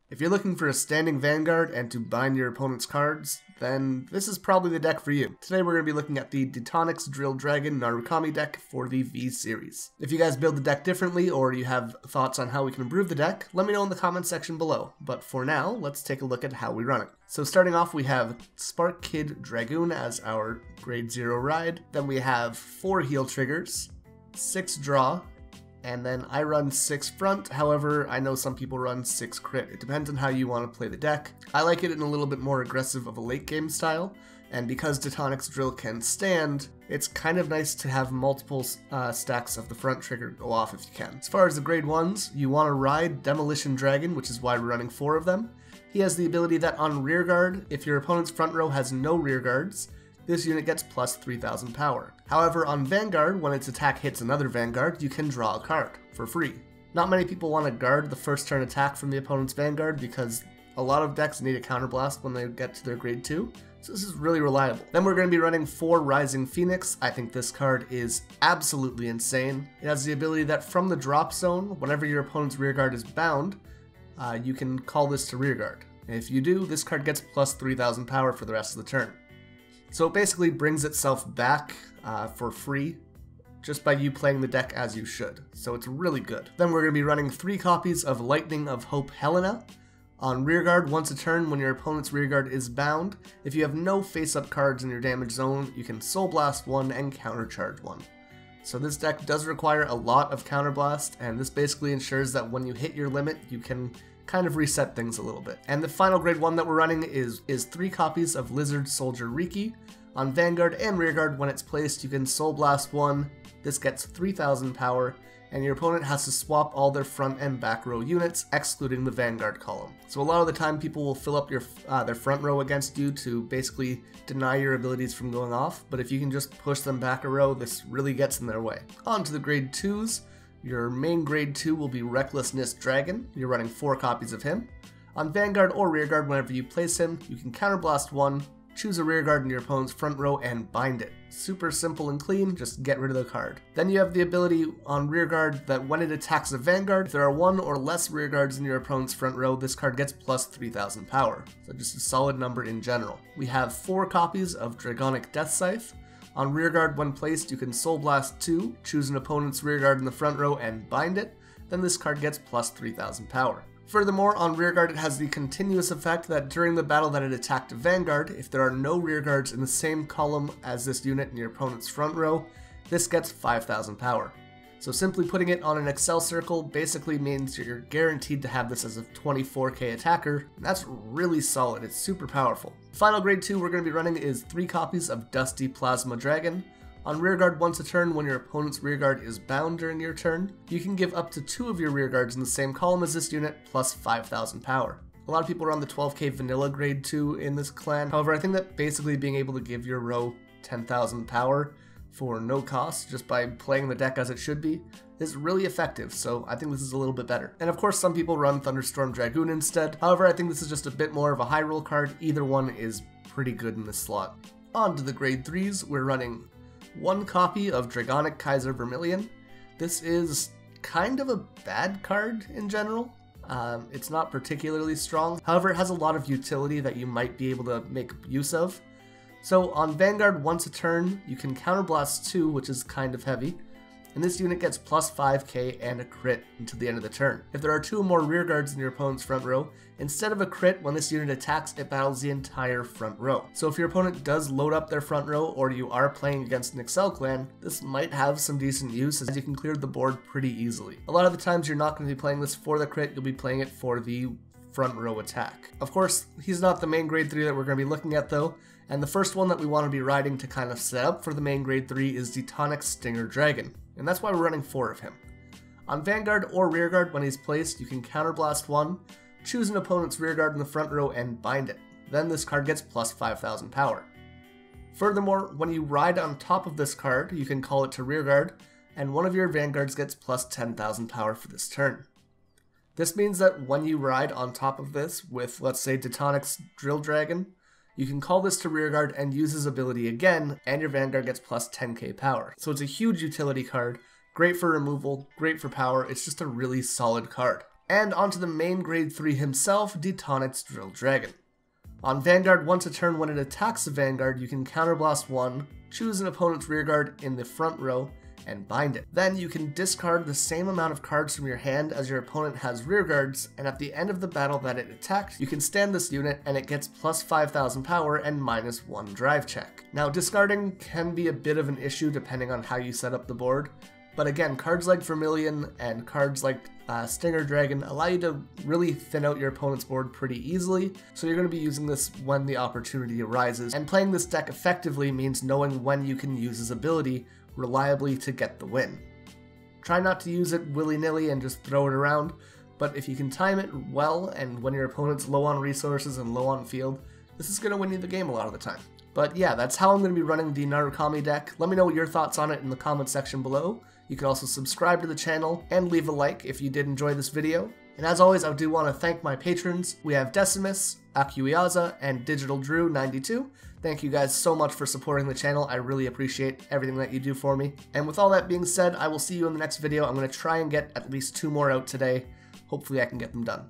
If you're looking for a standing vanguard and to bind your opponent's cards, then this is probably the deck for you. Today we're going to be looking at the Detonix Drill Dragon Narukami deck for the V series. If you guys build the deck differently or you have thoughts on how we can improve the deck, let me know in the comments section below. But for now, let's take a look at how we run it. So starting off, we have Spark Kid Dragoon as our grade 0 ride. Then we have 4 heal triggers, 6 draw, and then I run 6 front. However, I know some people run 6 crit. It depends on how you want to play the deck. I like it in a little bit more aggressive of a late game style, and because Detonix Drill can stand, it's kind of nice to have multiple stacks of the front trigger go off if you can. As far as the grade 1s, you want to ride Demolition Dragon, which is why we're running 4 of them. He has the ability that on rear guard, if your opponent's front row has no rear guards, this unit gets plus 3000 power. However, on Vanguard, when its attack hits another Vanguard, you can draw a card for free. Not many people want to guard the first turn attack from the opponent's Vanguard because a lot of decks need a counterblast when they get to their grade 2, so this is really reliable. Then we're going to be running 4 Rising Phoenix. I think this card is absolutely insane. It has the ability that from the drop zone, whenever your opponent's rearguard is bound, you can call this to rearguard. And if you do, this card gets plus 3000 power for the rest of the turn. So it basically brings itself back for free just by you playing the deck as you should. So it's really good. Then we're going to be running 3 copies of Lightning of Hope Helena. On rearguard, once a turn when your opponent's rearguard is bound, if you have no face-up cards in your damage zone, you can Soul Blast 1 and Countercharge 1. So this deck does require a lot of Counterblast, and this basically ensures that when you hit your limit, you can kind of reset things a little bit. And the final grade 1 that we're running is 3 copies of Lizard Soldier Riki. On Vanguard and Rearguard, when it's placed, you can Soul Blast 1, this gets 3000 power, and your opponent has to swap all their front and back row units, excluding the Vanguard column. So a lot of the time people will fill up their front row against you to basically deny your abilities from going off, but if you can just push them back a row, this really gets in their way. On to the grade 2s. Your main grade 2 will be Recklessness Dragon. You're running 4 copies of him. On Vanguard or Rearguard, whenever you place him, you can Counterblast 1, choose a rearguard in your opponent's front row, and bind it. Super simple and clean, just get rid of the card. Then you have the ability on rearguard that when it attacks a Vanguard, if there are 1 or less rearguards in your opponent's front row, this card gets plus 3000 power. So just a solid number in general. We have 4 copies of Dragonic Death Scythe. On rearguard, when placed, you can Soul Blast 2, choose an opponent's rearguard in the front row, and bind it. Then this card gets plus 3000 power. Furthermore, on rearguard, it has the continuous effect that during the battle that it attacked a Vanguard, if there are no rearguards in the same column as this unit in your opponent's front row, this gets 5000 power. So simply putting it on an Excel circle basically means you're guaranteed to have this as a 24k attacker, and that's really solid. It's super powerful. Final grade 2 we're going to be running is 3 copies of Dusty Plasma Dragon. On rearguard, once a turn, when your opponent's rearguard is bound during your turn, you can give up to 2 of your rearguards in the same column as this unit, plus 5000 power. A lot of people run the 12k vanilla grade 2 in this clan. However, I think that basically being able to give your row 10,000 power for no cost, just by playing the deck as it should be, is really effective, so I think this is a little bit better. And of course, some people run Thunderstorm Dragoon instead. However, I think this is just a bit more of a high roll card. Either one is pretty good in this slot. On to the grade 3s, we're running 1 copy of Dragonic Kaiser Vermilion. This is kind of a bad card in general. It's not particularly strong. However, it has a lot of utility that you might be able to make use of. So on Vanguard, once a turn, you can Counterblast 2, which is kind of heavy, and this unit gets plus 5k and a crit until the end of the turn. If there are 2 or more rearguards in your opponent's front row, instead of a crit, when this unit attacks, it battles the entire front row. So if your opponent does load up their front row, or you are playing against an Excel clan, this might have some decent use as you can clear the board pretty easily. A lot of the times you're not going to be playing this for the crit, you'll be playing it for the front row attack. Of course, he's not the main grade 3 that we're going to be looking at though, and the first one that we want to be riding to kind of set up for the main grade 3 is Detonix Stinger Dragon, and that's why we're running 4 of him. On Vanguard or Rearguard, when he's placed, you can Counterblast 1, choose an opponent's rearguard in the front row, and bind it. Then this card gets plus 5000 power. Furthermore, when you ride on top of this card, you can call it to rearguard, and one of your Vanguards gets plus 10,000 power for this turn. This means that when you ride on top of this with, let's say, Detonix Drill Dragon, you can call this to rearguard and use his ability again, and your Vanguard gets plus 10k power. So it's a huge utility card, great for removal, great for power, it's just a really solid card. And onto the main grade 3 himself, Detonix Drill Dragon. On Vanguard, once a turn when it attacks a Vanguard, you can counterblast 1, choose an opponent's rearguard in the front row, and bind it. Then you can discard the same amount of cards from your hand as your opponent has rearguards, and at the end of the battle that it attacked, you can stand this unit and it gets plus 5,000 power and minus 1 drive check. Now discarding can be a bit of an issue depending on how you set up the board, but again, cards like Vermilion and cards like Stinger Dragon allow you to really thin out your opponent's board pretty easily, so you're going to be using this when the opportunity arises, and playing this deck effectively means knowing when you can use his ability reliably to get the win. Try not to use it willy-nilly and just throw it around, but if you can time it well and when your opponent's low on resources and low on field, this is going to win you the game a lot of the time. But yeah, that's how I'm going to be running the Narukami deck. Let me know what your thoughts on it in the comment section below. You can also subscribe to the channel and leave a like if you did enjoy this video. And as always, I do want to thank my patrons. We have Decimus, Akuiaza, and Digital Drew 92. Thank you guys so much for supporting the channel. I really appreciate everything that you do for me. And with all that being said, I will see you in the next video. I'm going to try and get at least 2 more out today. Hopefully I can get them done.